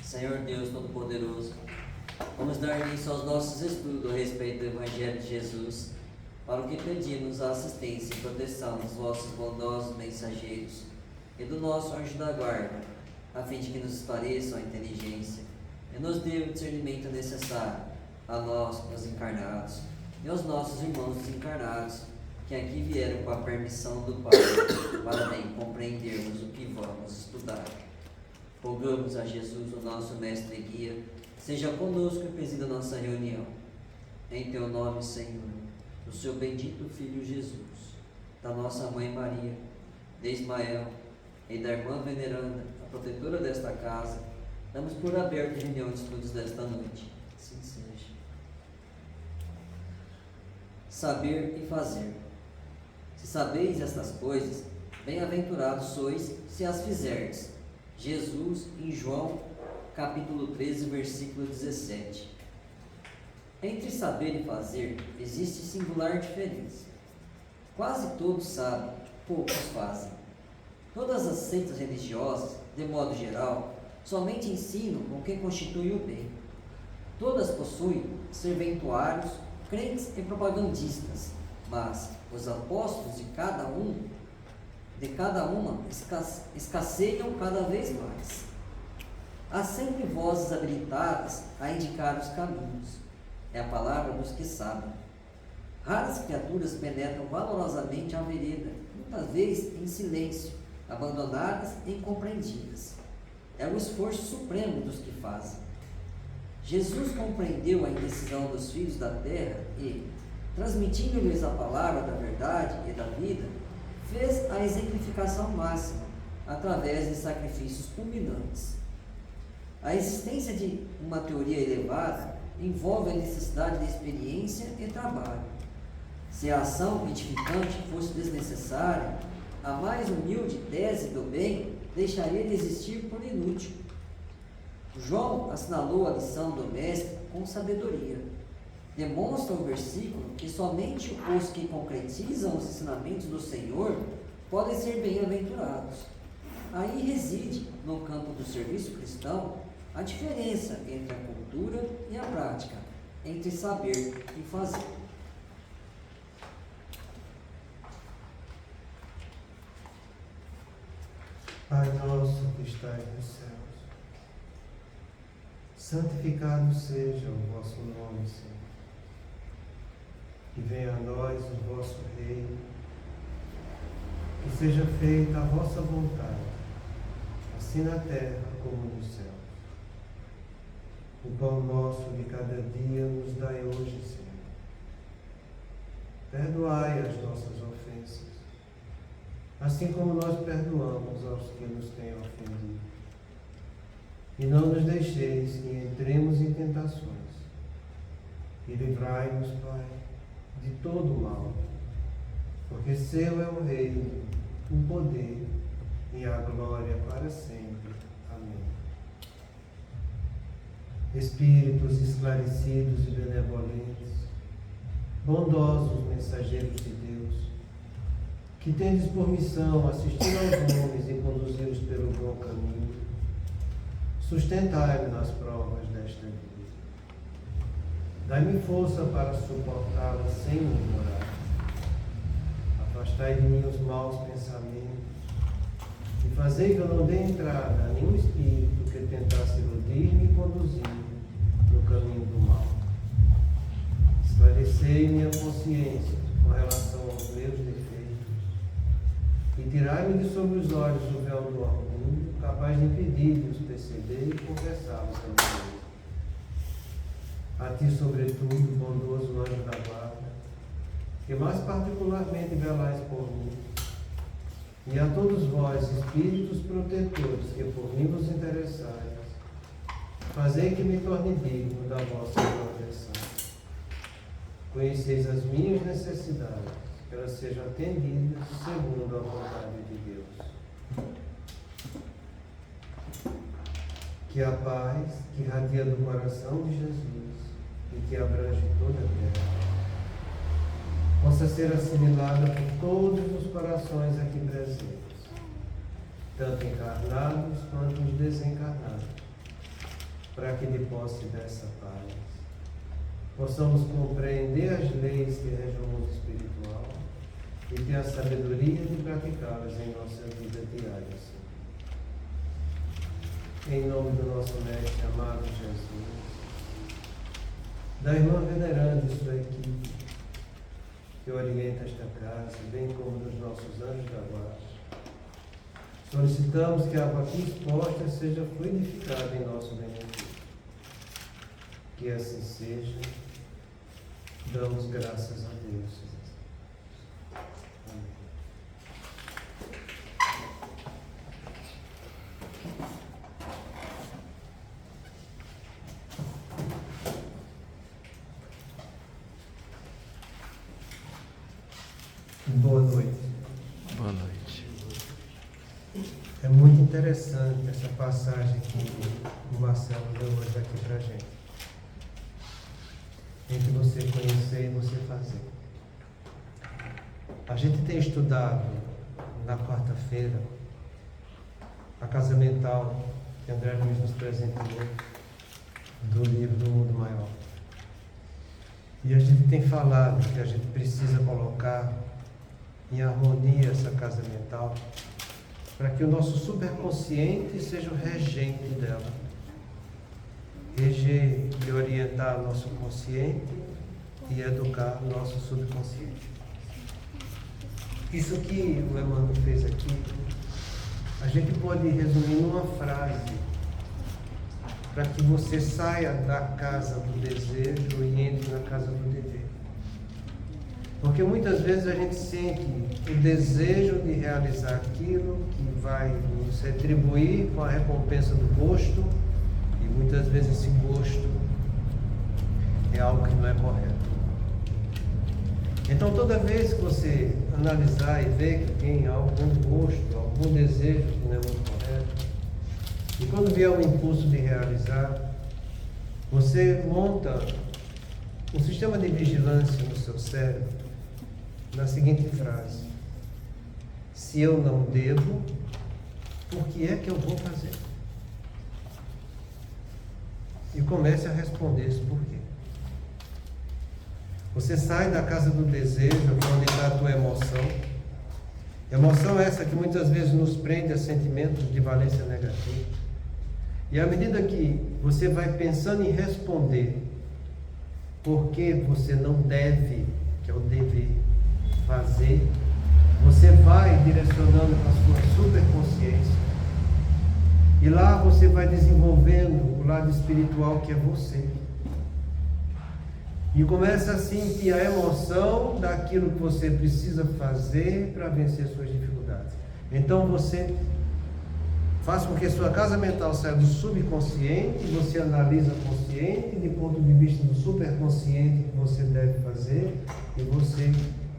Senhor Deus Todo-Poderoso, vamos dar início aos nossos estudos a respeito do Evangelho de Jesus, para o que pedimos a assistência e proteção dos vossos bondosos mensageiros e do nosso anjo da guarda, a fim de que nos esclareçam a inteligência e nos dê o discernimento necessário a nós, os encarnados, e aos nossos irmãos desencarnados, que aqui vieram com a permissão do Pai, para bem compreendermos o que vamos estudar. Rogamos a Jesus, o nosso mestre e guia, seja conosco e presida a nossa reunião. Em teu nome, Senhor, do seu bendito Filho Jesus, da nossa Mãe Maria, de Ismael e da irmã veneranda, a protetora desta casa, damos por aberta a reunião de estudos desta noite. Assim seja. Saber e fazer. Se sabeis estas coisas, bem-aventurados sois se as fizerdes. Jesus, em João, capítulo 13, versículo 17. Entre saber e fazer, existe singular diferença. Quase todos sabem, poucos fazem. Todas as seitas religiosas, de modo geral, somente ensinam o que constitui o bem. Todas possuem serventuários, crentes e propagandistas, mas os apóstolos de cada uma escasseiam cada vez mais. Há sempre vozes habilitadas a indicar os caminhos. É a palavra dos que sabem. Raras criaturas penetram valorosamente a vereda, muitas vezes em silêncio, abandonadas e incompreendidas. É o esforço supremo dos que fazem. Jesus compreendeu a indecisão dos filhos da terra e, transmitindo-lhes a palavra da verdade e da vida, fez a exemplificação máxima, através de sacrifícios culminantes. A existência de uma teoria elevada envolve a necessidade de experiência e trabalho. Se a ação edificante fosse desnecessária, a mais humilde tese do bem deixaria de existir por inútil. João assinalou a lição do Mestre com sabedoria. Demonstra o versículo que somente os que concretizam os ensinamentos do Senhor podem ser bem-aventurados. Aí reside, no campo do serviço cristão, a diferença entre a cultura e a prática, entre saber e fazer. Pai nosso que estais nos céus, santificado seja o vosso nome, Senhor. Que venha a nós o vosso reino, que seja feita a vossa vontade, assim na terra como nos céus. O pão nosso de cada dia nos dai hoje, Senhor. Perdoai as nossas ofensas, assim como nós perdoamos aos que nos têm ofendido. E não nos deixeis que entremos em tentações, e livrai-nos, Pai, de todo o mal, porque seu é o reino, o poder e a glória para sempre. Amém. Espíritos esclarecidos e benevolentes, bondosos mensageiros de Deus, que tendes por missão assistir aos homens e conduzi-los pelo bom caminho, sustentai-me nas provas desta vida. Dai-me força para suportá-la sem murmurar. Afastai de mim os maus pensamentos e fazei que eu não dê entrada a nenhum espírito que tentasse iludir-me e conduzir-me no caminho do mal. Esclarecei minha consciência com relação aos meus defeitos e tirai-me de sobre os olhos o véu do orgulho, capaz de impedir-me os perceber e confessá-los a Deus. A ti, sobretudo, bondoso anjo da guarda, que mais particularmente velais por mim, e a todos vós, espíritos protetores, que por mim vos interessais, fazei que me torne digno da vossa proteção. Conheceis as minhas necessidades, que elas sejam atendidas segundo a vontade de Deus. Que a paz que irradia do coração de Jesus e que abrange toda a terra possa ser assimilada por todos os corações aqui presentes, tanto encarnados quanto os desencarnados, para que de posse dessa paz possamos compreender as leis que regem o mundo espiritual e ter a sabedoria de praticá-las em nossa vida diária, Senhor. Em nome do nosso Mestre amado Jesus, da irmã veneranda e sua equipe, que orienta esta casa, bem como dos nossos anjos da guarda, solicitamos que a água aqui exposta seja fluidificada em nosso benefício. Que assim seja. Damos graças a Deus. Amém. Boa noite. Boa noite. É muito interessante essa passagem que o Marcelo deu hoje aqui para a gente. Entre você conhecer e você fazer. A gente tem estudado na quarta-feira a casa mental que André Luiz nos presenteou do livro do Mundo Maior. E a gente tem falado que a gente precisa colocar em harmonia essa casa mental para que o nosso superconsciente seja o regente dela. Reger e orientar nosso consciente e educar nosso subconsciente. Isso que o Emmanuel fez aqui, a gente pode resumir numa frase, para que você saia da casa do desejo e entre na casa do dever. Porque muitas vezes a gente sente o desejo de realizar aquilo que vai nos retribuir com a recompensa do gosto, e muitas vezes esse gosto é algo que não é correto. Então toda vez que você analisar e ver que tem algum gosto, algum desejo que não é muito correto, e quando vier o impulso de realizar, você monta um sistema de vigilância no seu cérebro na seguinte frase: se eu não devo, por que é que eu vou fazer? E comece a responder esse porquê. Você sai da casa do desejo, onde está a tua emoção. Emoção essa que muitas vezes nos prende a sentimentos de valência negativa. E à medida que você vai pensando em responder por que você não deve, que é o dever, fazer, você vai direcionando para a sua superconsciência. E lá você vai desenvolvendo o lado espiritual que é você. E começa a sentir a emoção daquilo que você precisa fazer para vencer suas dificuldades. Então você faz com que sua casa mental saia do subconsciente, você analisa o consciente, de ponto de vista do superconsciente que você deve fazer, e você,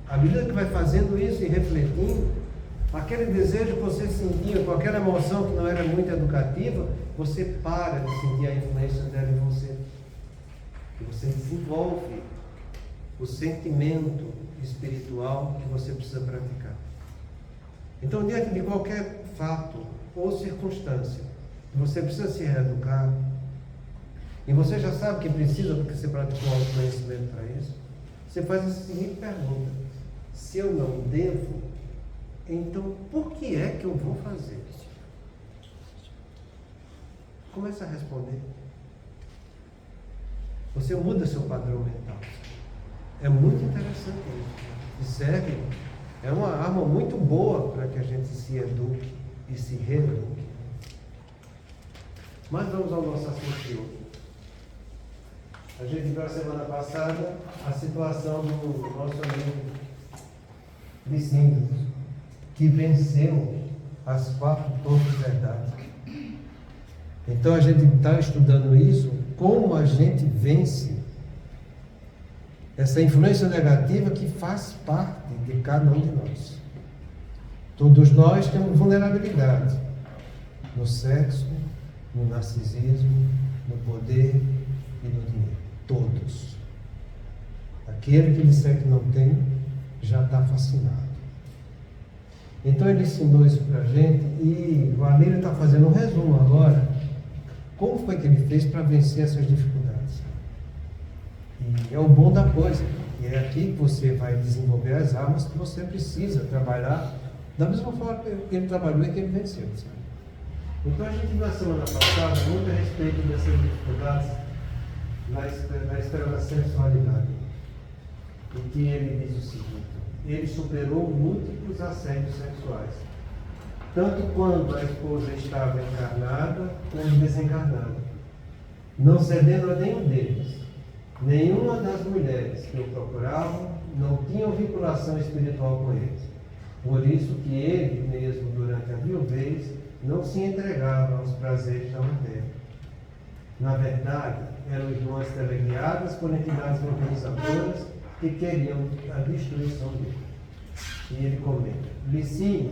à medida que vai fazendo isso e refletindo, aquele desejo que você sentia com aquela emoção que não era muito educativa, você para de sentir a influência dela em você. E você desenvolve o sentimento espiritual que você precisa praticar. Então, diante de qualquer fato ou circunstância que você precisa se reeducar, e você já sabe que precisa, porque você praticou autoconhecimento para isso, você faz a seguinte pergunta: se eu não devo, então por que é que eu vou fazer? Começa a responder. Você muda seu padrão mental. É muito interessante isso. E serve, é uma arma muito boa para que a gente se eduque e se reeduque. Mas vamos ao nosso assunto de hoje. A gente viu a semana passada a situação do nosso amigo Licínio, que venceu as 4 torres verdades. Então a gente está estudando isso, como a gente vence essa influência negativa que faz parte de cada um de nós. Todos nós temos vulnerabilidade no sexo, no narcisismo, no poder e no dinheiro. Todos. Aquele que disser que não tem, já está fascinado. Então ele ensinou isso para a gente, e o Alírio está fazendo um resumo agora, como foi que ele fez para vencer essas dificuldades. E é o bom da coisa. E é aqui que você vai desenvolver as armas que você precisa trabalhar da mesma forma que ele trabalhou e que ele venceu. Sabe? Então a gente na semana passada muito a respeito dessas dificuldades na esfera da sexualidade. Em que ele diz o seguinte: ele superou múltiplos assédios sexuais, tanto quando a esposa estava encarnada como desencarnada, não cedendo a nenhum deles. Nenhuma das mulheres que o procuravam não tinham vinculação espiritual com eles. Por isso que ele mesmo, durante a viuvez, não se entregava aos prazeres da matéria. Na verdade, eram irmãs teleguiadas por entidades organizadoras que queriam a destruição dele. E ele comenta: Licínio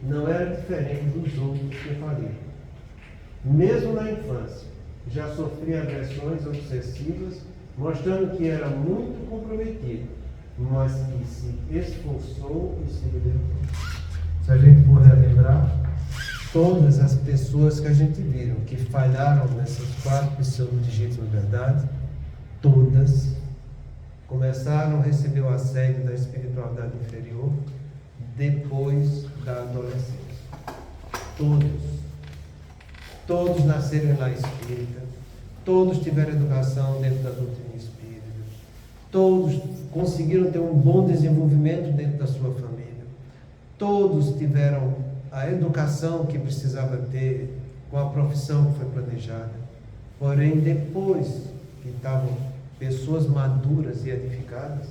não era diferente dos outros que faliram. Mesmo na infância, já sofria agressões obsessivas, mostrando que era muito comprometido, mas que se esforçou e se libertou. Se a gente for relembrar, todas as pessoas que a gente viu que falharam nessas 4 pseudo-digítomos de verdade, todas começaram a receber o assédio da espiritualidade inferior depois da adolescência. Todos nasceram lá espírita, todos tiveram educação dentro da doutrina espírita, todos conseguiram ter um bom desenvolvimento dentro da sua família, todos tiveram a educação que precisava ter com a profissão que foi planejada. Porém, depois que estavam pessoas maduras e edificadas,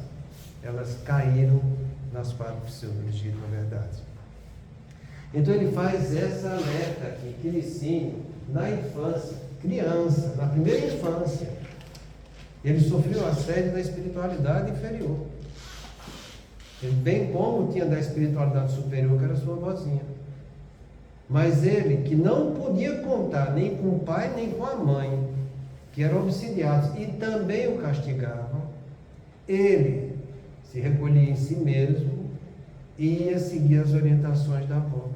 elas caíram nas 4 pseudo-legítimas verdades. Então ele faz essa alerta aqui, que Licínio, na infância, criança, na primeira infância, ele sofreu assédio da espiritualidade inferior. Bem como tinha da espiritualidade superior, que era sua vozinha. Mas ele, que não podia contar nem com o pai nem com a mãe, que eram obsidiados e também o castigavam, ele se recolhia em si mesmo e ia seguir as orientações da avó,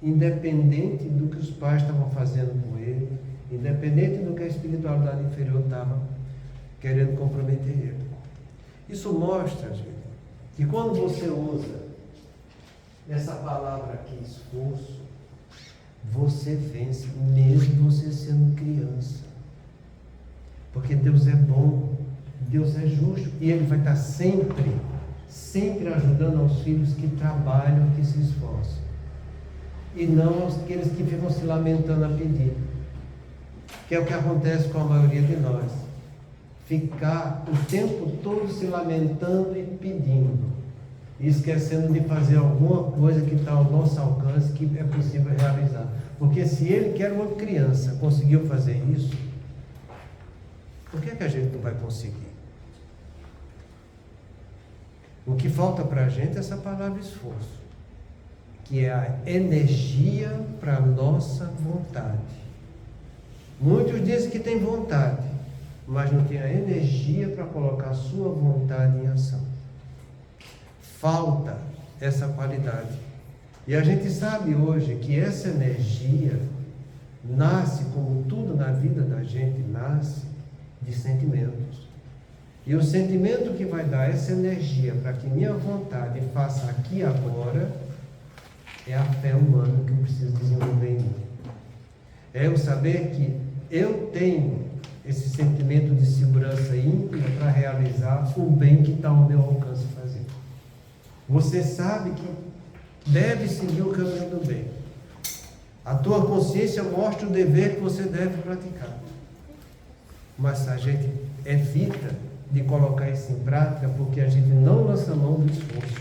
independente do que os pais estavam fazendo com ele, independente do que a espiritualidade inferior estava querendo comprometer ele. Isso mostra, gente, que quando você usa essa palavra aqui, esforço, você vence, mesmo você sendo criança. Porque Deus é bom, Deus é justo, e Ele vai estar sempre ajudando aos filhos que trabalham, que se esforçam. E não aqueles que ficam se lamentando a pedir. Que é o que acontece com a maioria de nós. Ficar o tempo todo se lamentando e pedindo, e esquecendo de fazer alguma coisa que está ao nosso alcance, que é possível realizar. Porque se ele, que era uma criança, conseguiu fazer isso, por que a gente não vai conseguir? O que falta para a gente é essa palavra esforço, que é a energia para a nossa vontade. Muitos dizem que tem vontade, mas não tem a energia para colocar a sua vontade em ação. Falta essa qualidade. E a gente sabe hoje que essa energia nasce, como tudo na vida da gente, nasce de sentimentos. E o sentimento que vai dar essa energia para que minha vontade faça aqui e agora é a fé humana que eu preciso desenvolver em mim. É eu saber que eu tenho esse sentimento de segurança íntima para realizar o bem que está ao meu alcance fazer. Você sabe que deve seguir o caminho do bem. A tua consciência mostra o dever que você deve praticar. Mas a gente evita de colocar isso em prática porque a gente não lança mão do esforço.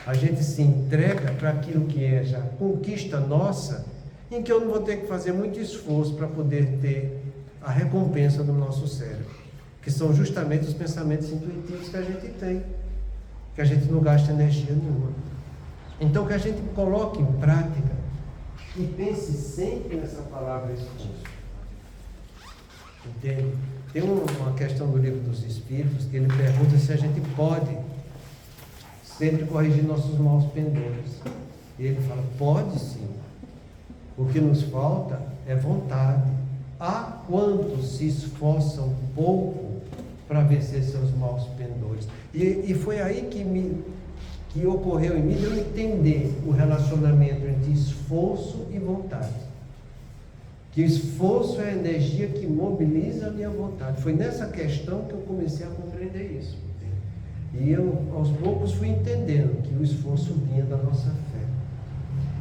A gente se entrega para aquilo que é já conquista nossa, em que eu não vou ter que fazer muito esforço para poder ter a recompensa do nosso cérebro, que são justamente os pensamentos intuitivos que a gente tem, que a gente não gasta energia nenhuma. Então, que a gente coloque em prática e pense sempre nessa palavra esforço. Entende? Tem uma questão do Livro dos Espíritos que ele pergunta se a gente pode sempre corrigir nossos maus pendores. E ele fala, pode sim. O que nos falta é vontade. Há quantos se esforçam pouco para vencer seus maus pendores. E foi aí que ocorreu em mim de eu entender o relacionamento entre esforço e vontade. Que o esforço é a energia que mobiliza a minha vontade. Foi nessa questão que eu comecei a compreender isso. E eu, aos poucos, fui entendendo que o esforço vinha da nossa fé.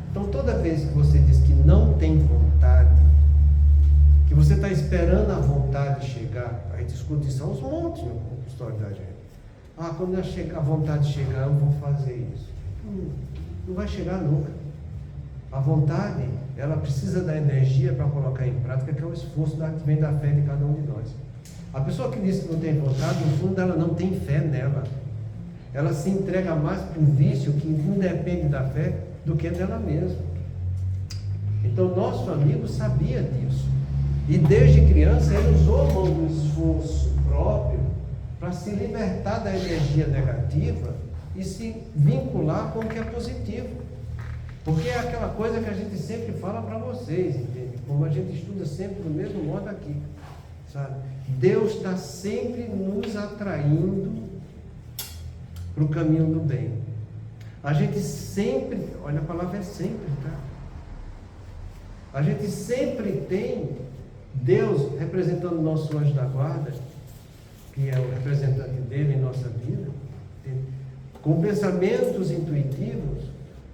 Então, toda vez que você diz que não tem vontade, que você está esperando a vontade chegar, a gente escuta isso aos montes na história da gente. Quando a vontade chegar, eu vou fazer isso. Não vai chegar nunca. A vontade, ela precisa da energia para colocar em prática, que é o esforço que vem da fé de cada um de nós. A pessoa que diz que não tem vontade, no fundo, ela não tem fé nela. Ela se entrega mais para um vício que independe da fé do que dela mesma. Então, nosso amigo sabia disso. E desde criança, ele usou a mão do esforço próprio para se libertar da energia negativa e se vincular com o que é positivo. Porque é aquela coisa que a gente sempre fala para vocês, entende? Como a gente estuda sempre do mesmo modo aqui, sabe? Deus está sempre nos atraindo para o caminho do bem. A gente sempre, olha, a palavra é sempre, tá? A gente sempre tem Deus representando o nosso anjo da guarda, que é o representante dele em nossa vida, com pensamentos intuitivos,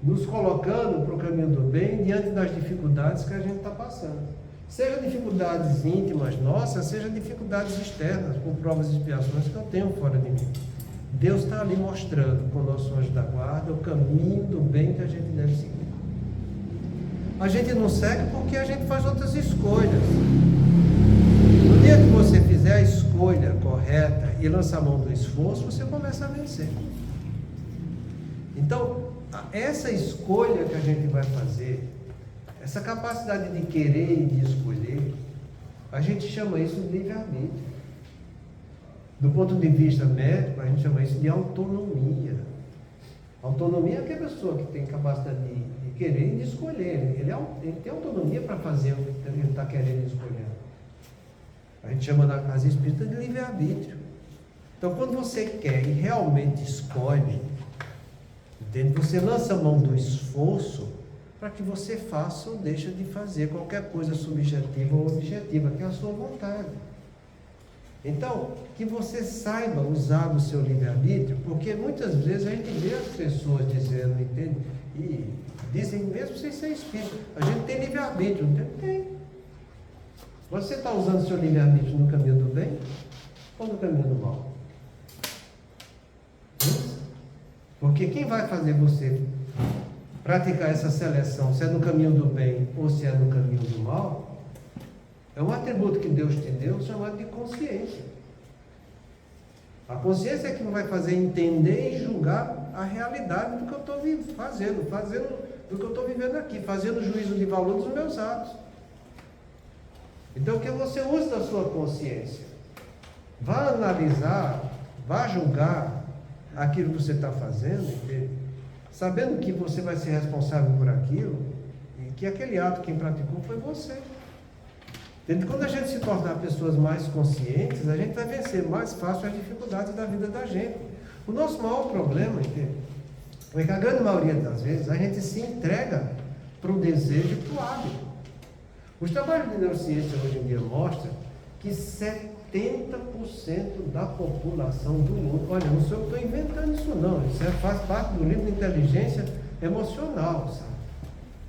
nos colocando para o caminho do bem diante das dificuldades que a gente está passando. Seja dificuldades íntimas nossas, seja dificuldades externas, com provas e expiações que eu tenho fora de mim. Deus está ali mostrando com o nosso anjo da guarda o caminho do bem que a gente deve seguir. A gente não segue porque a gente faz outras escolhas. No dia que você fizer a escolha correta e lançar a mão do esforço, você começa a vencer. Então, essa escolha que a gente vai fazer, essa capacidade de querer e de escolher, a gente chama isso de livre-arbítrio. Do ponto de vista médico, a gente chama isso de autonomia. Autonomia é aquela pessoa que tem capacidade de querer e de escolher. Ele tem autonomia para fazer o que ele está querendo e escolhendo. A gente chama na casa espírita de livre-arbítrio. Então, quando você quer e realmente escolhe, entende? Você lança a mão do esforço para que você faça ou deixe de fazer qualquer coisa subjetiva ou objetiva, que é a sua vontade. Então, que você saiba usar o seu livre-arbítrio, porque muitas vezes a gente vê as pessoas dizendo, entende? E dizem mesmo sem ser espírito, a gente tem livre-arbítrio, não tem? Você está usando o seu livre-arbítrio no caminho do bem ou no caminho do mal? Porque quem vai fazer você praticar essa seleção, se é no caminho do bem ou se é no caminho do mal, é um atributo que Deus te deu chamado de consciência. A consciência é que vai fazer entender e julgar a realidade do que eu estou fazendo do que eu estou vivendo aqui, fazendo juízo de valor dos meus atos. Então, que você use da sua consciência. Vá analisar, vá julgar aquilo que você está fazendo, sabendo que você vai ser responsável por aquilo e que aquele ato quem praticou foi você. Quando a gente se tornar pessoas mais conscientes, a gente vai vencer mais fácil as dificuldades da vida da gente. O nosso maior problema é que a grande maioria das vezes a gente se entrega para o desejo e para o hábito. Os trabalhos de neurociência hoje em dia mostram que 70% da população do mundo, olha, não sou eu que estou inventando isso não, isso faz parte do livro de inteligência emocional, sabe?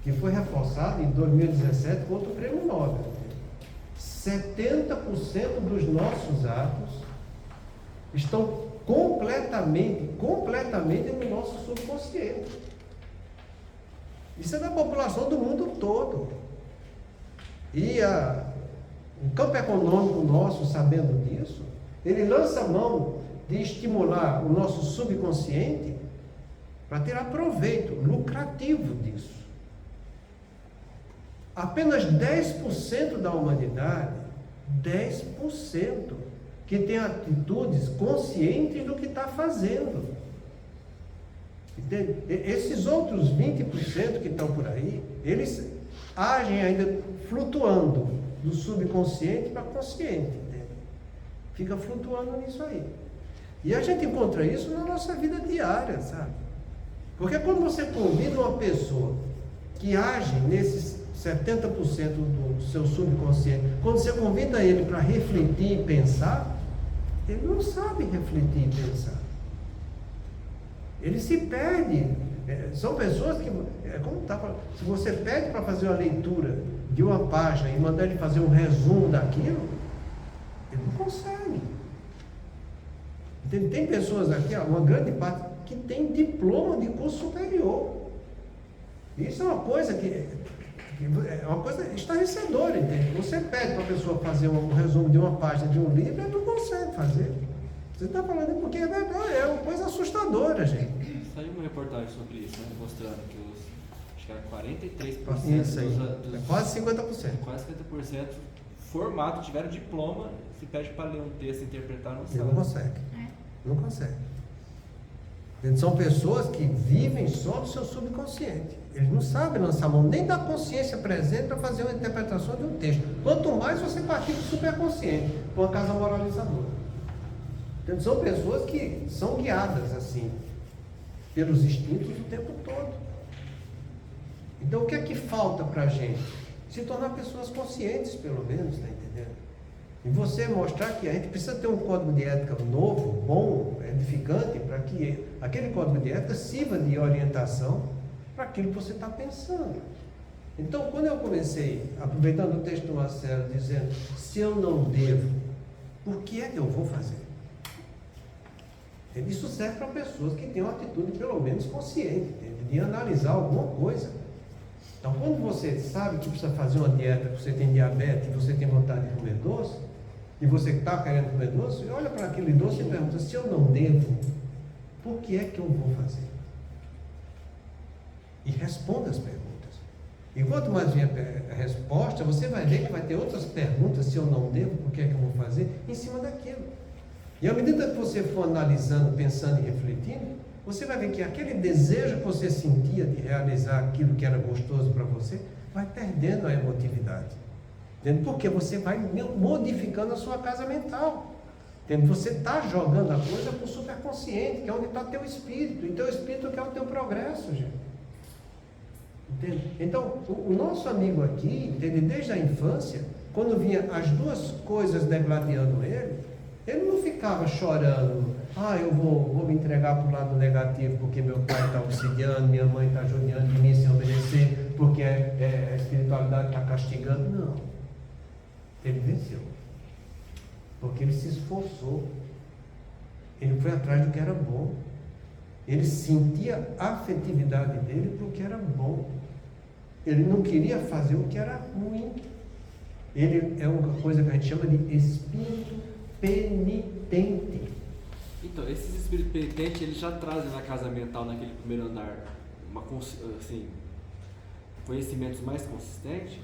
Que foi reforçado em 2017 contra o Prêmio Nobel. 70% dos nossos atos estão completamente no nosso subconsciente. Isso é da população do mundo todo. E o campo econômico nosso, sabendo disso, ele lança a mão de estimular o nosso subconsciente para tirar proveito lucrativo disso. Apenas 10% da humanidade, 10%, que tem atitudes conscientes do que está fazendo. Entende? Esses outros 20% que estão por aí, eles agem ainda flutuando do subconsciente para consciente, entende? Fica flutuando nisso aí. E a gente encontra isso na nossa vida diária, sabe? Porque quando você convida uma pessoa que age nesses 70% do seu subconsciente, quando você convida ele para refletir e pensar, ele não sabe refletir e pensar. Ele se perde. São pessoas que, como tá falando, se você pede para fazer uma leitura de uma página e mandar ele fazer um resumo daquilo, ele não consegue. Tem pessoas aqui, uma grande parte, que tem diploma de curso superior. Isso é uma coisa é uma coisa estarrecedora, entende? Você pede para a pessoa fazer um resumo de uma página de um livro, ele não consegue fazer. Você está falando porque é verdade, é uma coisa assustadora, gente. Saiu uma reportagem sobre isso, né? Mostrando que acho que era 43% Isso aí, dos quase 50%. quase 50% formato, tiveram diploma, se pede para ler um texto, interpretar, não Ele sabe. não consegue. Não consegue. São pessoas que vivem só do seu subconsciente. Eles não sabem lançar mão nem da consciência presente para fazer uma interpretação de um texto. Quanto mais você partir do superconsciente, para uma casa moralizadora. São pessoas que são guiadas assim, pelos instintos o tempo todo. Então o que é que falta para a gente? Se tornar pessoas conscientes, pelo menos, está entendendo? E você mostrar que a gente precisa ter um código de ética novo, bom, edificante, para que aquele código de ética sirva de orientação para aquilo que você está pensando. Então, quando eu comecei, aproveitando o texto do Marcelo, dizendo, se eu não devo, por que é que eu vou fazer? Isso serve para pessoas que têm uma atitude pelo menos consciente, de analisar alguma coisa. Então, quando você sabe que precisa fazer uma dieta, que você tem diabetes, que você tem vontade de comer doce, e você está querendo comer doce, olha para aquele doce e pergunta, se eu não devo, por que é que eu vou fazer? E responda as perguntas. E quanto mais vem a resposta, você vai ver que vai ter outras perguntas, se eu não devo, por que é que eu vou fazer, em cima daquilo. E à medida que você for analisando, pensando e refletindo, você vai ver que aquele desejo que você sentia de realizar aquilo que era gostoso para você, vai perdendo a emotividade. Entende? Porque você vai modificando a sua casa mental. Entende? Você está jogando a coisa para o superconsciente, que é onde está teu espírito. E teu espírito quer o teu progresso, gente. Entende? Então, o nosso amigo aqui, entende? Desde a infância, quando vinha as duas coisas degladiando ele não ficava chorando, eu vou me entregar para o lado negativo porque meu pai está obsidiando, minha mãe está judiando de mim sem obedecer, porque a espiritualidade está castigando. Não. Ele venceu. Porque ele se esforçou. Ele foi atrás do que era bom. Ele sentia a afetividade dele para o que era bom. Ele não queria fazer o que era ruim. Ele é uma coisa que a gente chama de espírito penitente. Então, esses espíritos penitentes, eles já trazem na casa mental, naquele primeiro andar, conhecimentos mais consistentes?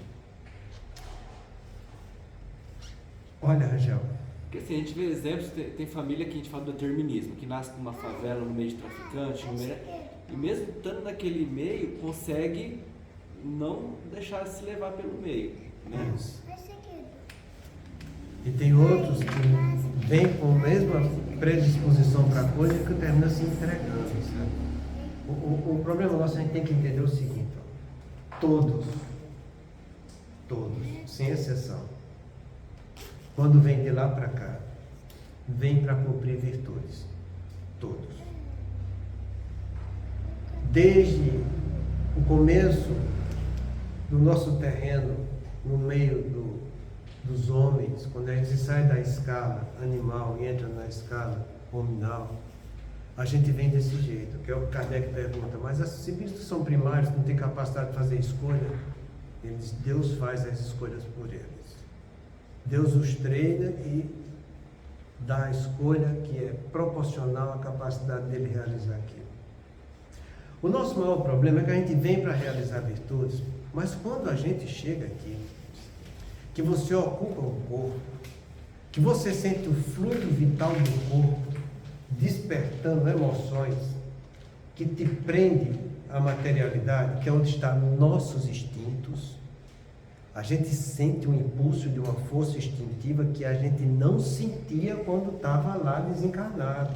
Olha, Rangel. Porque assim, a gente vê exemplos, tem família que a gente fala do determinismo, que nasce numa favela, no meio de traficante, e mesmo estando naquele meio, consegue não deixar se levar pelo meio. Né? Isso. E tem outros que vêm com a mesma predisposição para a coisa que termina se entregando, sabe? O problema nosso, a gente tem que entender o seguinte, todos, sem exceção, quando vem de lá para cá, vem para cumprir virtudes, todos. Desde o começo do nosso terreno, no meio dos homens, quando a gente sai da escala animal e entra na escala hominal, a gente vem desse jeito, que é o que Kardec pergunta, mas os espíritos são primários, não têm capacidade de fazer escolha? Ele diz, Deus faz as escolhas por eles. Deus os treina e dá a escolha que é proporcional à capacidade dele realizar aquilo. O nosso maior problema é que a gente vem para realizar virtudes, mas quando a gente chega aqui, que você ocupa o corpo, que você sente o fluido vital do corpo, despertando emoções, que te prende à materialidade, que é onde estão nossos instintos, A gente sente um impulso de uma força instintiva que a gente não sentia quando estava lá desencarnado.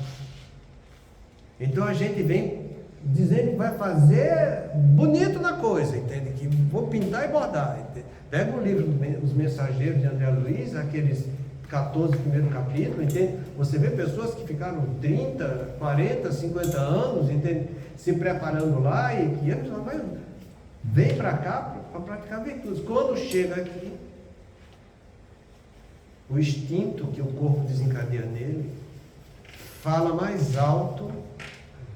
Então a gente vem dizendo que vai fazer bonito na coisa, entende? Que vou pintar e bordar. Entende? Pega o livro Os Mensageiros de André Luiz, aqueles 14 primeiros capítulos, entende? Você vê pessoas que ficaram 30, 40, 50 anos, entende? Se preparando lá e que eles vem para cá para praticar virtudes. Quando chega aqui, o instinto que o corpo desencadeia nele fala mais alto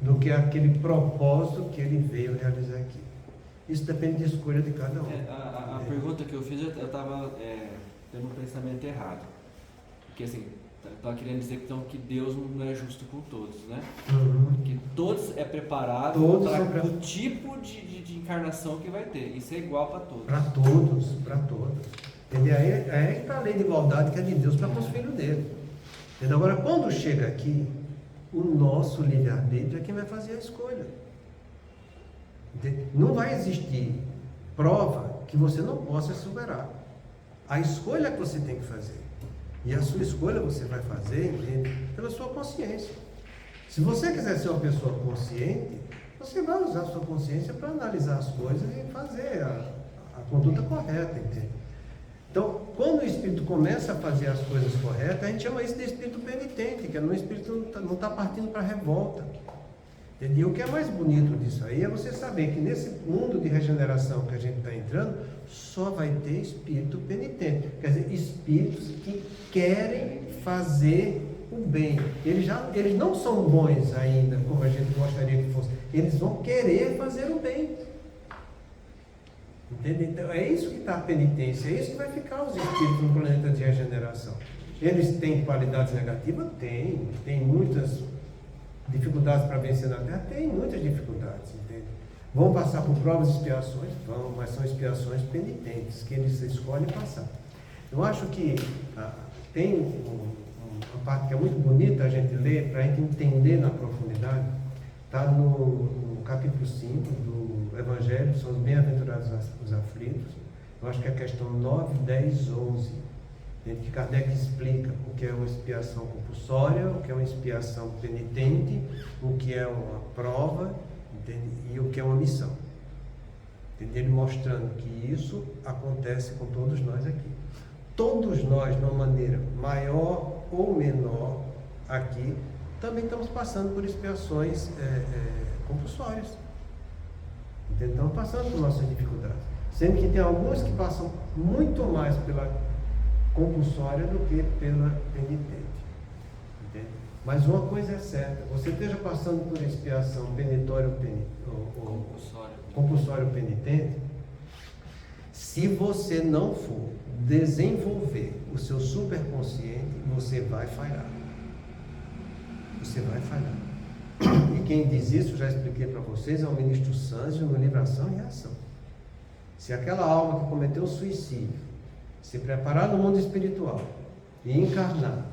do que aquele propósito que ele veio realizar aqui. Isso depende de escolha de cada um. A pergunta que eu fiz, eu estava tendo um pensamento errado. Porque assim, eu estava querendo dizer que Deus não é justo com todos, né? Que todos é preparado para o tipo de encarnação que vai ter. Isso é igual para todos. Para todos, para todos. Entendeu? Aí está a lei de igualdade que é de Deus para com os filhos dele. Entendeu? Agora, quando chega aqui, o nosso livre-arbítrio é quem vai fazer a escolha. Entendeu? Não vai existir prova que você não possa superar. A escolha que você tem que fazer. E a sua escolha você vai fazer, entende? Pela sua consciência. Se você quiser ser uma pessoa consciente, você vai usar a sua consciência para analisar as coisas e fazer a conduta correta, entende? Então, quando o espírito começa a fazer as coisas corretas, a gente chama isso de espírito penitente, que é um espírito que não está partindo para a revolta. Entende? E o que é mais bonito disso aí é você saber que nesse mundo de regeneração que a gente está entrando, só vai ter espírito penitente. Quer dizer, espíritos que querem fazer o bem. Eles não são bons ainda, como a gente gostaria que fosse. Eles vão querer fazer o bem. Entende? Então, é isso que está a penitência, é isso que vai ficar os espíritos no planeta de regeneração. Eles têm qualidades negativas? Tem muitas dificuldades para vencer na Terra? Tem muitas dificuldades, entende? Vão passar por provas e expiações? Vão, mas são expiações penitentes, que eles escolhem passar. Eu acho que tem uma parte que é muito bonita a gente ler, para a gente entender na profundidade, está no capítulo 5 do Evangelho, são os bem-aventurados os aflitos. Eu acho que é a questão 9, 10, 11, em que Kardec explica o que é uma expiação compulsória, o que é uma expiação penitente, o que é uma prova, entende? E o que é uma missão. Entende? Ele mostrando que isso acontece com todos nós aqui. Todos nós, de uma maneira maior ou menor, aqui, também estamos passando por expiações compulsórias. Entende? Estamos passando por nossas dificuldades. Sendo que tem alguns que passam muito mais pela compulsória do que pela penitente. Entende? Mas uma coisa é certa, você esteja passando por expiação compulsório penitente, se você não for desenvolver o seu superconsciente, você vai falhar. Você vai falhar. E quem diz isso, já expliquei para vocês, é o ministro Sâncio no livro Ação e Reação. Se aquela alma que cometeu suicídio se preparar no mundo espiritual e encarnar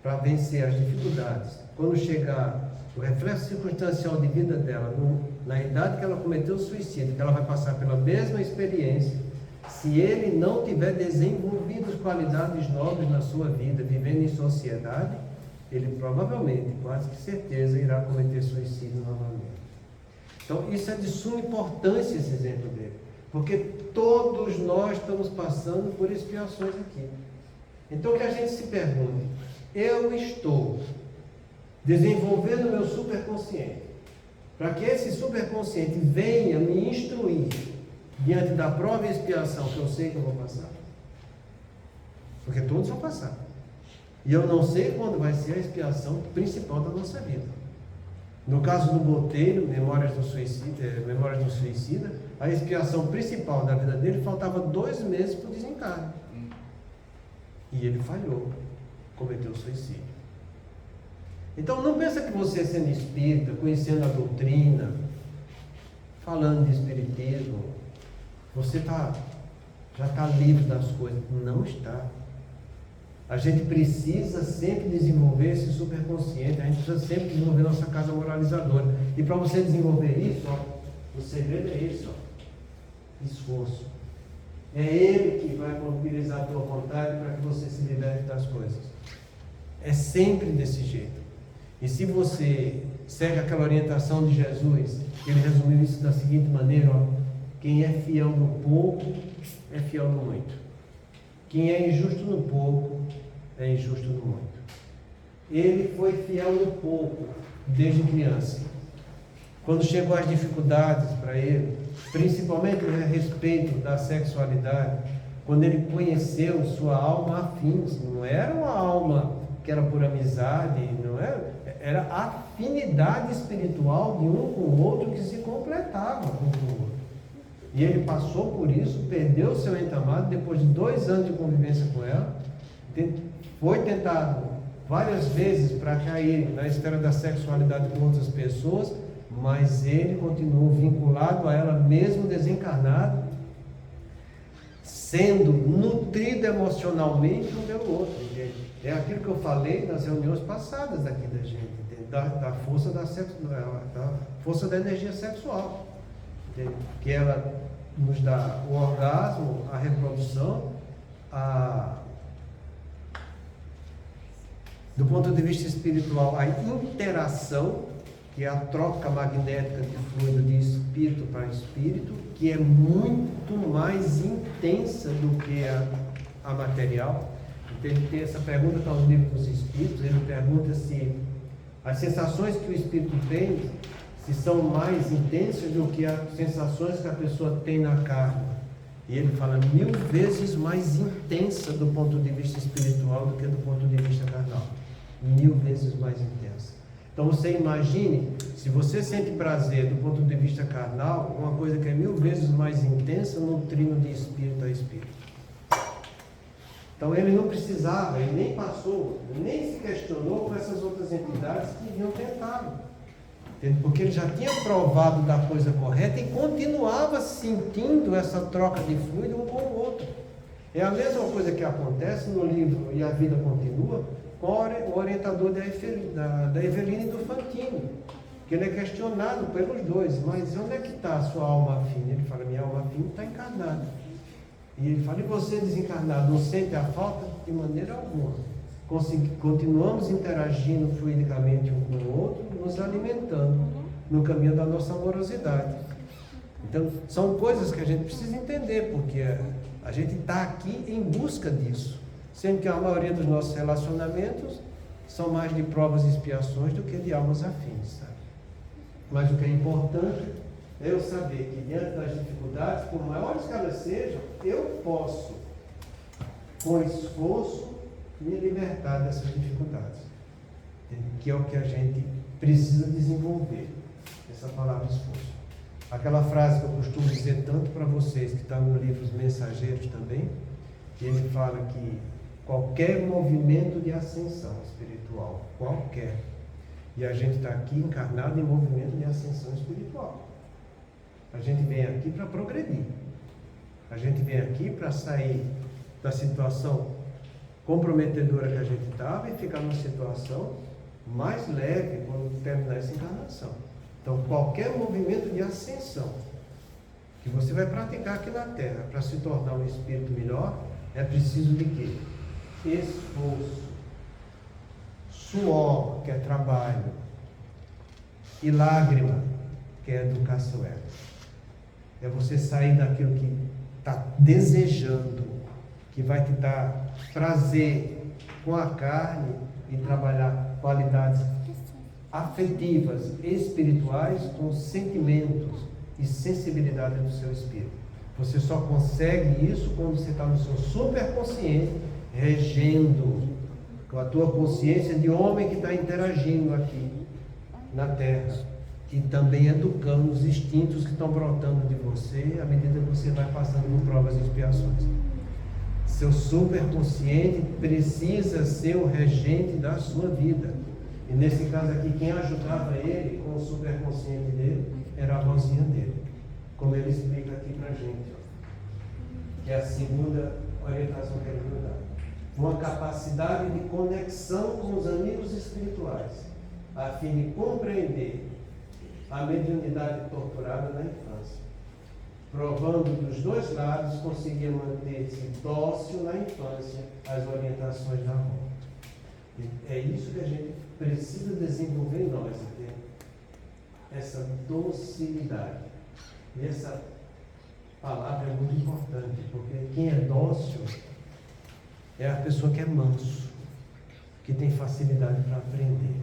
para vencer as dificuldades, quando chegar o reflexo circunstancial de vida dela, na idade que ela cometeu suicídio, que ela vai passar pela mesma experiência, se ele não tiver desenvolvido as qualidades nobres na sua vida, vivendo em sociedade, ele provavelmente, quase que certeza, irá cometer suicídio novamente. Então, isso é de suma importância, esse exemplo dele, porque todos nós estamos passando por expiações aqui. Então, que a gente se pergunte, eu estou desenvolvendo o meu superconsciente, para que esse superconsciente venha me instruir diante da prova e expiação que eu sei que eu vou passar. Porque todos vão passar. E eu não sei quando vai ser a expiação principal da nossa vida. No caso do Botelho, Memórias do Suicida, a expiação principal da vida dele faltava 2 meses para o desencarne. E ele falhou, cometeu suicídio. Então não pensa que você, sendo espírita, conhecendo a doutrina, falando de espiritismo, você já está livre das coisas. Não está. A gente precisa sempre desenvolver esse superconsciente, a gente precisa sempre desenvolver nossa casa moralizadora. E para você desenvolver isso, o segredo é esse, esforço. É Ele que vai mobilizar a tua vontade para que você se liberte das coisas. É sempre desse jeito. E se você segue aquela orientação de Jesus, ele resumiu isso da seguinte maneira, ó, quem é fiel no pouco, é fiel no muito. Quem é injusto no pouco, é injusto no muito. Ele foi fiel no pouco, desde criança. Quando chegou as dificuldades para ele, principalmente a respeito da sexualidade, quando ele conheceu sua alma afins, não era uma alma que era por amizade, não era afinidade espiritual de um com o outro que se completava um com o outro. E ele passou por isso, perdeu o seu entamado, depois de 2 anos de convivência com ela, foi tentado várias vezes para cair na esfera da sexualidade com outras pessoas, mas ele continuou vinculado a ela mesmo desencarnado, sendo nutrido emocionalmente um pelo outro. É aquilo que eu falei nas reuniões passadas daqui da gente, da força da força da energia sexual, que ela nos dá o orgasmo, a reprodução, do ponto de vista espiritual, a interação, que é a troca magnética de fluido de espírito para espírito, que é muito mais intensa do que a material. Então ele tem essa pergunta, está no livro dos espíritos, ele pergunta se as sensações que o espírito tem, se são mais intensas do que as sensações que a pessoa tem na carne. E ele fala 1000 vezes mais intensa do ponto de vista espiritual do que do ponto de vista carnal. 1000 vezes mais intensa. Então você imagine, se você sente prazer do ponto de vista carnal, uma coisa que é 1000 vezes mais intensa nutrindo de espírito a espírito. Então ele não precisava, ele nem passou, nem se questionou com essas outras entidades que vinham tentá-lo. Porque ele já tinha provado da coisa correta e continuava sentindo essa troca de fluido um com o outro. É a mesma coisa que acontece no livro E a Vida Continua, com o orientador da Eveline e do Fantino, que ele é questionado pelos dois, mas onde é que está a sua alma afim? Ele fala, minha alma afim está encarnada. E ele fala, e você desencarnado, não sente a falta? De maneira alguma. Continuamos interagindo fluidicamente um com o outro, nos alimentando no caminho da nossa amorosidade. Então, são coisas que a gente precisa entender, porque a gente está aqui em busca disso. Sendo que a maioria dos nossos relacionamentos são mais de provas e expiações do que de almas afins, sabe? Mas o que é importante é eu saber que diante das dificuldades, por maiores que elas sejam, eu posso, com esforço, me libertar dessas dificuldades. Que é o que a gente precisa desenvolver, essa palavra esforço. Aquela frase que eu costumo dizer tanto para vocês, que está no livro Os Mensageiros também, que ele fala que qualquer movimento de ascensão espiritual, qualquer, e a gente está aqui encarnado em movimento de ascensão espiritual. A gente vem aqui para progredir. A gente vem aqui para sair da situação comprometedora que a gente estava e ficar numa situação mais leve quando terminar essa encarnação. Então, qualquer movimento de ascensão que você vai praticar aqui na Terra para se tornar um espírito melhor, é preciso de quê? Esforço, suor, que é trabalho, e lágrima, que é educação ética. É você sair daquilo que está desejando, que vai te dar prazer com a carne e trabalhar qualidades afetivas e espirituais com sentimentos e sensibilidade do seu espírito. Você só consegue isso quando você está no seu superconsciente, regendo com a tua consciência de homem que está interagindo aqui na Terra e também educando os instintos que estão brotando de você à medida que você vai passando por provas e expiações. Seu superconsciente precisa ser o regente da sua vida. E nesse caso aqui, quem ajudava ele com o superconsciente dele era a vozinha dele. Como ele explica aqui pra gente, ó, que é a segunda orientação que ele nos dá. Uma capacidade de conexão com os amigos espirituais, a fim de compreender a mediunidade torturada na infância. provando dos dois lados, conseguia manter-se dócil na infância às orientações da avó. É isso que a gente precisa desenvolver em nós, entende? Essa docilidade. E essa palavra é muito importante, porque quem é dócil é a pessoa que é manso, que tem facilidade para aprender.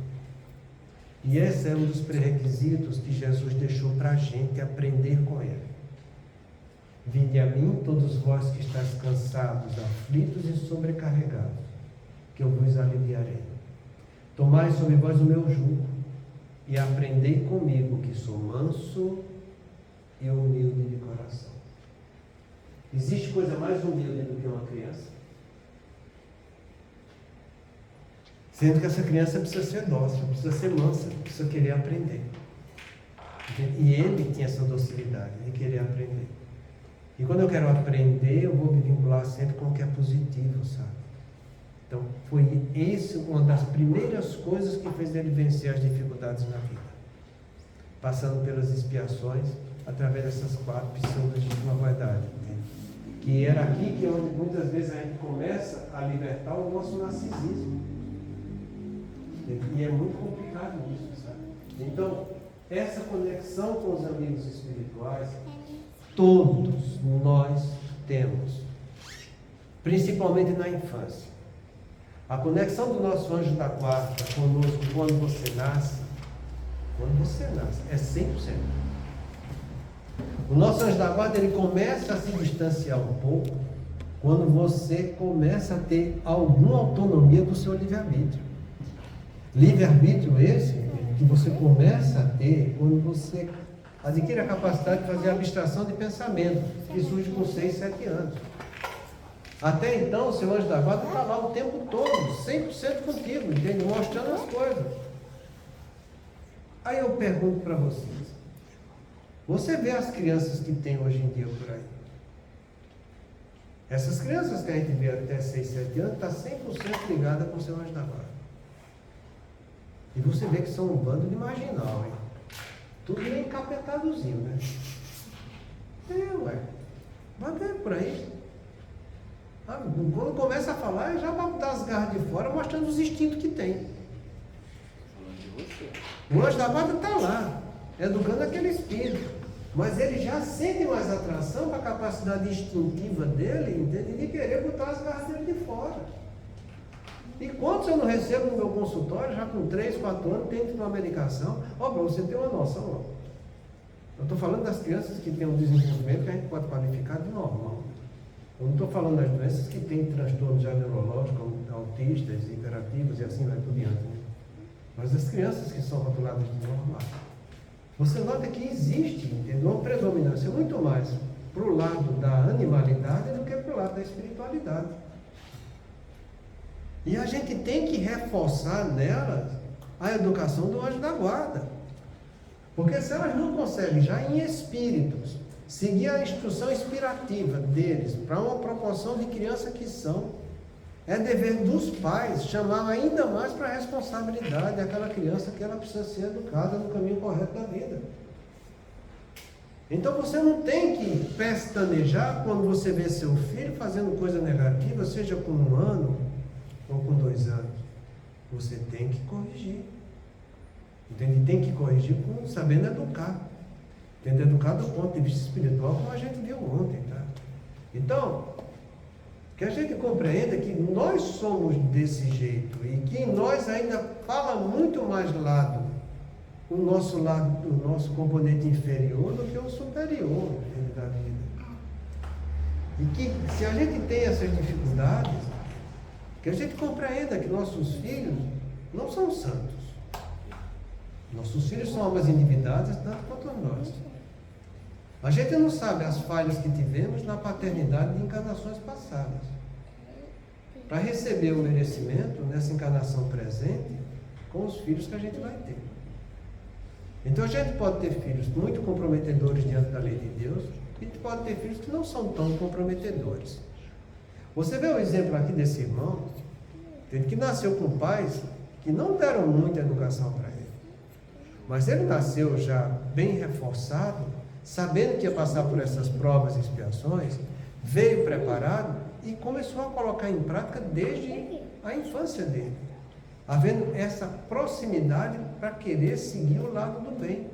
E esse é um dos pré-requisitos que Jesus deixou para a gente aprender com Ele. Vinde a mim, todos vós que estáis cansados, aflitos e sobrecarregados, que eu vos aliviarei. Tomai sobre vós o meu jugo e aprendei comigo, que sou manso e humilde de coração. Existe coisa mais humilde do que uma criança? Sendo que essa criança precisa ser dócil, precisa ser mansa, precisa querer aprender. E ele tinha essa docilidade de querer aprender. E quando eu quero aprender, eu vou me vincular sempre com o que é positivo, sabe? Então, foi esse uma das primeiras coisas que fez ele vencer as dificuldades na vida. Passando pelas expiações, através dessas 4 pseudos de uma verdade. Que era aqui que onde muitas vezes a gente começa a libertar o nosso narcisismo. E é muito complicado isso, sabe? Então, essa conexão com os amigos espirituais, todos nós temos, principalmente na infância. A conexão do nosso anjo da guarda conosco quando você nasce, é 100%. O nosso anjo da guarda, ele começa a se distanciar um pouco quando você começa a ter alguma autonomia do seu livre-arbítrio. Livre-arbítrio esse que você começa a ter quando você adquire a capacidade de fazer abstração de pensamento, que surge com 6, 7 anos. Até então, o seu anjo da guarda está lá o tempo todo, 100% contigo, entende? Mostrando as coisas. Aí eu pergunto para vocês, você vê as crianças que tem hoje em dia por aí? Essas crianças que a gente vê até 6, 7 anos, está 100% ligada com o seu anjo da guarda. E você vê que são um bando de marginal, hein? Tudo meio encapetadozinho, né? Vai ver por aí. Quando começa a falar, já vai botar as garras de fora, mostrando os instintos que tem. O anjo da guarda está lá, educando aquele espírito. Mas ele já sente mais atração para a capacidade instintiva dele, entende? De querer botar as garras dele de fora. E quantos eu não recebo no meu consultório, já com 3, 4 anos, tendo uma medicação? Para você ter uma noção, eu estou falando das crianças que têm um desenvolvimento que a gente pode qualificar de normal. Eu não estou falando das doenças que têm transtornos já neurológicos, autistas, hiperativos e assim vai por diante. Né? Mas as crianças que são rotuladas de normal. Você nota que existe, entendeu? Uma predominância muito mais para o lado da animalidade do que para o lado da espiritualidade. E a gente tem que reforçar nelas a educação do anjo da guarda. Porque se elas não conseguem, já em espíritos, seguir a instrução inspirativa deles para uma proporção de criança que são, é dever dos pais chamar ainda mais para a responsabilidade daquela criança que ela precisa ser educada no caminho correto da vida. Então você não tem que pestanejar quando você vê seu filho fazendo coisa negativa, seja com 1 ano ou com 2 anos. Você tem que corrigir. Entende? Tem que corrigir sabendo educar. Tendo educar do ponto de vista espiritual, como a gente viu ontem, tá? Então, que a gente compreenda que nós somos desse jeito e que em nós ainda fala muito mais o nosso componente inferior do que o superior da vida. E que se a gente tem essas dificuldades, que a gente compreenda que nossos filhos não são santos. Nossos filhos são almas endividadas tanto quanto nós. A gente não sabe as falhas que tivemos na paternidade de encarnações passadas. Para receber o merecimento nessa encarnação presente com os filhos que a gente vai ter. Então a gente pode ter filhos muito comprometedores diante da lei de Deus e a gente pode ter filhos que não são tão comprometedores. Você vê o exemplo aqui desse irmão, que nasceu com pais que não deram muita educação para ele. Mas ele nasceu já bem reforçado sabendo que ia passar por essas provas e expiações, veio preparado e começou a colocar em prática desde a infância dele, havendo essa proximidade para querer seguir o lado do bem.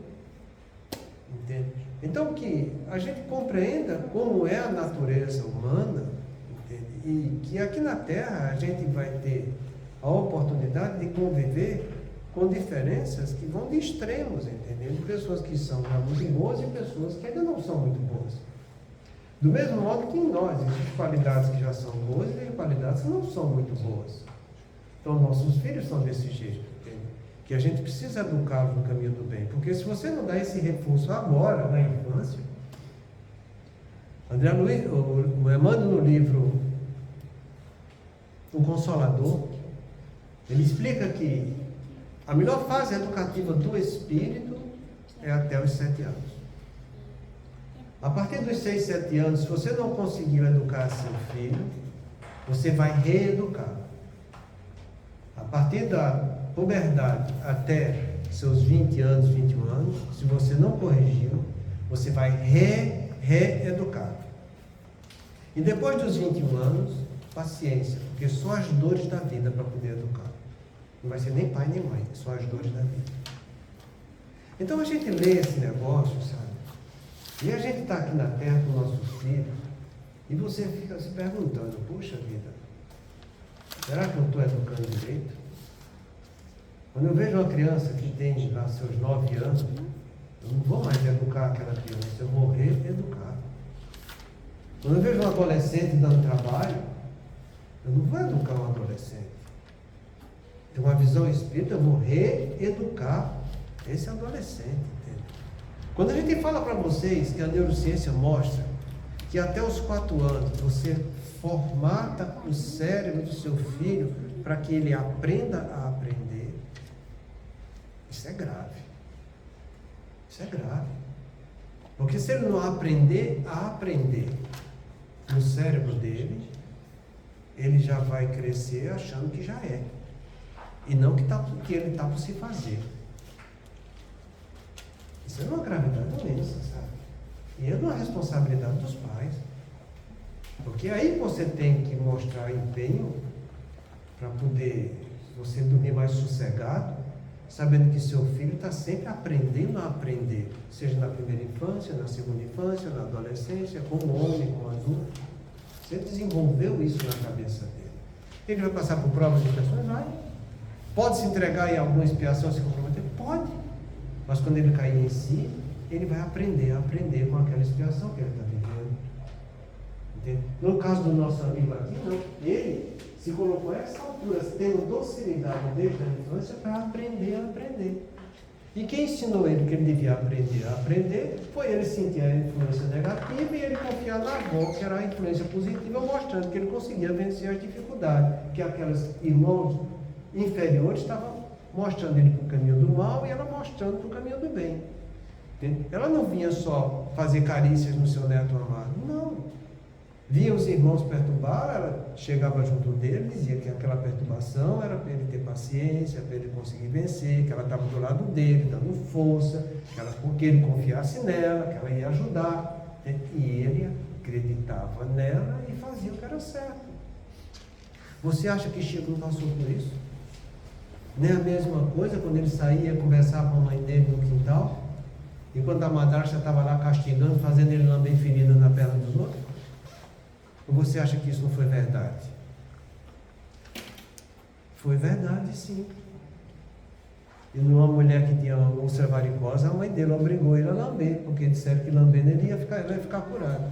Entende? Então, que a gente compreenda como é a natureza humana, entende? E que aqui na Terra a gente vai ter a oportunidade de conviver com diferenças que vão de extremos, entendendo? Pessoas que são já muito boas e pessoas que ainda não são muito boas. Do mesmo modo que em nós existem qualidades que já são boas e qualidades que não são muito boas. Então, nossos filhos são desse jeito, entende? Que a gente precisa educá-los no caminho do bem, porque se você não dá esse reforço agora, na infância, André Luiz, o Emmanuel, no livro O Consolador, ele explica que a melhor fase educativa do espírito é até os 7 anos. A partir dos 6, 7 anos, se você não conseguiu educar seu filho, você vai reeducar. A partir da puberdade até seus 20 anos, 21 anos, se você não corrigiu, você vai reeducar. E depois dos 21 anos, paciência, porque só as dores da vida para poder educar. Não vai ser nem pai nem mãe, só as dores da vida. Então a gente lê esse negócio, sabe? E a gente está aqui na Terra com nossos filhos, e você fica se perguntando, puxa vida, será que eu estou educando direito? Quando eu vejo uma criança que tem lá seus 9 anos, eu não vou mais educar aquela criança, eu vou reeducar. Quando eu vejo um adolescente dando trabalho, eu não vou educar um adolescente. Tem uma visão espírita, eu vou reeducar esse adolescente. Entende? Quando a gente fala para vocês que a neurociência mostra que até os 4 anos você formata o cérebro do seu filho para que ele aprenda a aprender, isso é grave. Isso é grave. Porque se ele não aprender a aprender no cérebro dele, ele já vai crescer achando que já é. E não que ele está por se fazer. Isso é uma gravidade imensa, sabe? E é uma responsabilidade dos pais. Porque aí você tem que mostrar empenho para poder você dormir mais sossegado, sabendo que seu filho está sempre aprendendo a aprender, seja na primeira infância, na segunda infância, na adolescência, como homem, como adulto. Você desenvolveu isso na cabeça dele. Ele vai passar por provas de expiações? Vai. Pode se entregar em alguma expiação, se comprometer? Pode. Mas quando ele cair em si, ele vai aprender a aprender com aquela expiação que ele está vivendo. Entende? No caso do nosso amigo aqui, não. Ele se colocou a essa altura, tendo docilidade desde a infância para aprender a aprender. E quem ensinou ele que ele devia aprender a aprender foi ele sentir a influência negativa e ele confiar na avó, que era a influência positiva, mostrando que ele conseguia vencer as dificuldades, que aqueles irmãos inferiores estavam mostrando ele para o caminho do mal e ela mostrando para o caminho do bem. Entende? Ela não vinha só fazer carícias no seu neto amado, não. Via os irmãos perturbar, ela chegava junto dele, dizia que aquela perturbação era para ele ter paciência, para ele conseguir vencer, que ela estava do lado dele, dando força, porque ele confiasse nela, que ela ia ajudar. E ele acreditava nela e fazia o que era certo. Você acha que Chico não passou por isso? Nem a mesma coisa quando ele saía conversar com a mãe dele no quintal, e quando a madrasta estava lá castigando, fazendo ele lamber ferida na perna dos outros? Ou você acha que isso não foi verdade? Foi verdade, sim. E numa mulher que tinha úlcera varicosa, a mãe dele obrigou ele a lamber, porque disseram que lambendo ele ia ficar curado.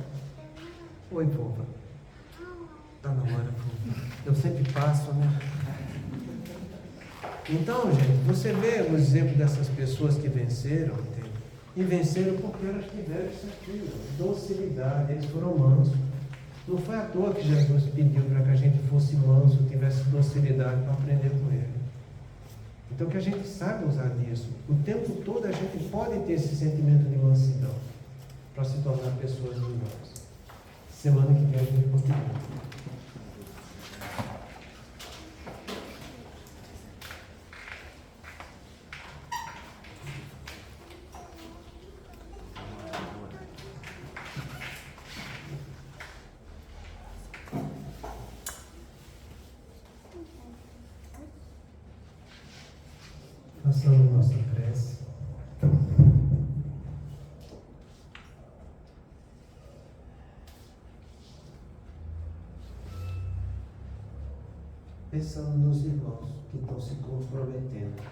Oi, fofa. Está na hora, fofa. Eu sempre passo, né? Então, gente, você vê o exemplo dessas pessoas que venceram, entende? E venceram porque elas tiveram isso aqui, docilidade, eles foram mansos. Não foi à toa que Jesus pediu para que a gente fosse manso, tivesse docilidade para aprender com ele. Então que a gente saiba usar disso. O tempo todo a gente pode ter esse sentimento de mansidão para se tornar pessoas melhores. Semana que vem a gente continua. Façamos nossa prece. Pensando nos irmãos que estão se comprometendo.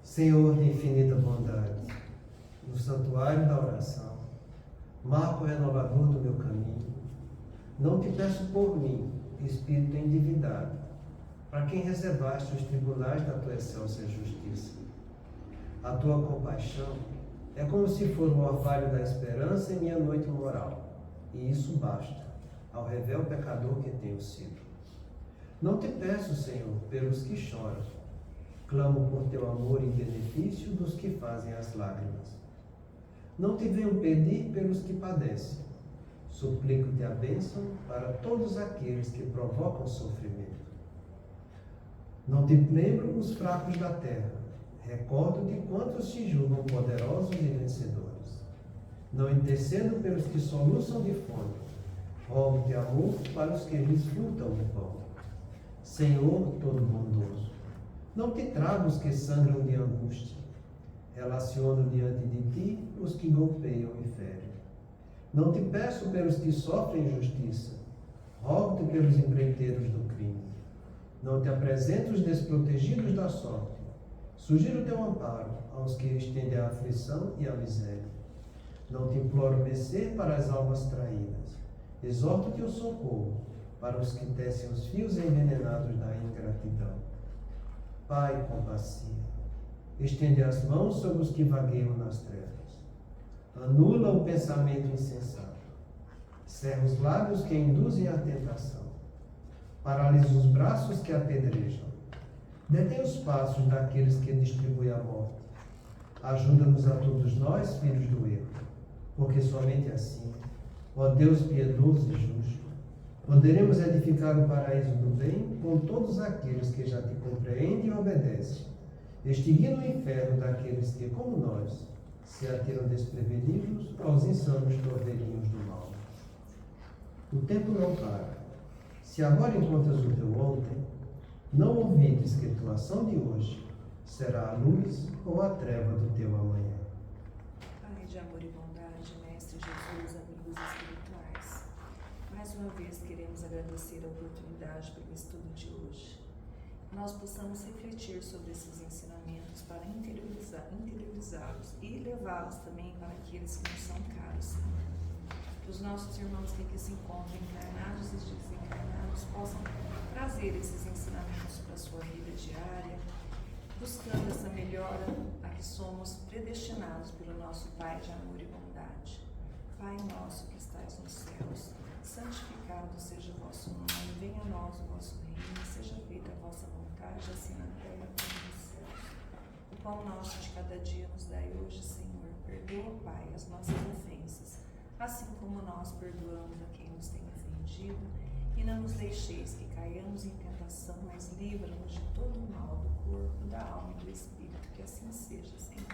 Senhor de infinita bondade, no santuário da oração, marco renovador do meu caminho, não te peço por mim, Espírito endividado, para quem reservaste os tribunais da tua excelsa justiça. A tua compaixão é como se for o orvalho da esperança em minha noite moral, e isso basta ao revel pecador que tenho sido. Não te peço, Senhor, pelos que choram, clamo por teu amor em benefício dos que fazem as lágrimas. Não te venho pedir pelos que padecem, suplico-te a bênção para todos aqueles que provocam sofrimento. Não te lembro os fracos da terra, recordo de quantos se julgam poderosos e vencedores. Não intercedo pelos que soluçam de fome, rogo-te amor para os que desfrutam do pão. Senhor todo bondoso, não te trago os que sangram de angústia, relaciono diante de ti os que golpeiam e ferem. Não te peço pelos que sofrem injustiça, rogo-te pelos empreiteiros do crime. Não te apresento os desprotegidos da sorte, sugiro teu amparo aos que estendem a aflição e a miséria. Não te imploro mercê para as almas traídas, exorto-te o socorro para os que tecem os fios envenenados da ingratidão. Pai compassivo, estende as mãos sobre os que vagueiam nas trevas. Anula o pensamento insensato. Cerra os lábios que induzem à tentação. Paralisa os braços que apedrejam. Detém os passos daqueles que distribuem a morte. Ajuda-nos a todos nós, filhos do erro, porque somente assim, ó Deus piedoso e justo, poderemos edificar o paraíso do bem com todos aqueles que já te compreendem e obedecem, extinguindo o inferno daqueles que, como nós, se atiram desprevenidos aos insanos torvelinhos do mal. O tempo não para. Se agora encontras o teu ontem, não ouvides que tua ação de hoje será a luz ou a treva do teu amanhã. Pai de amor e bondade, Mestre Jesus, amigos espirituais, mais uma vez queremos agradecer a oportunidade pelo estudo de hoje. Nós possamos refletir sobre esses ensinamentos para interiorizá-los e levá-los também para aqueles que nos são caros, Senhor. Que os nossos irmãos que aqui se encontram, encarnados e desencarnados, possam trazer esses ensinamentos para a sua vida diária, buscando essa melhora a que somos predestinados pelo nosso Pai de amor e bondade. Pai nosso que estais nos céus, santificado seja o vosso nome, venha a nós o vosso reino, seja feita a vossa vontade, assim na terra como nos céus. O pão nosso de cada dia nos dai hoje, Senhor. Perdoa, Pai, as nossas ofensas, assim como nós perdoamos a quem nos tem ofendido, e não nos deixeis que caiamos em tentação, mas livra-nos de todo o mal do corpo, da alma e do espírito, que assim seja, Senhor.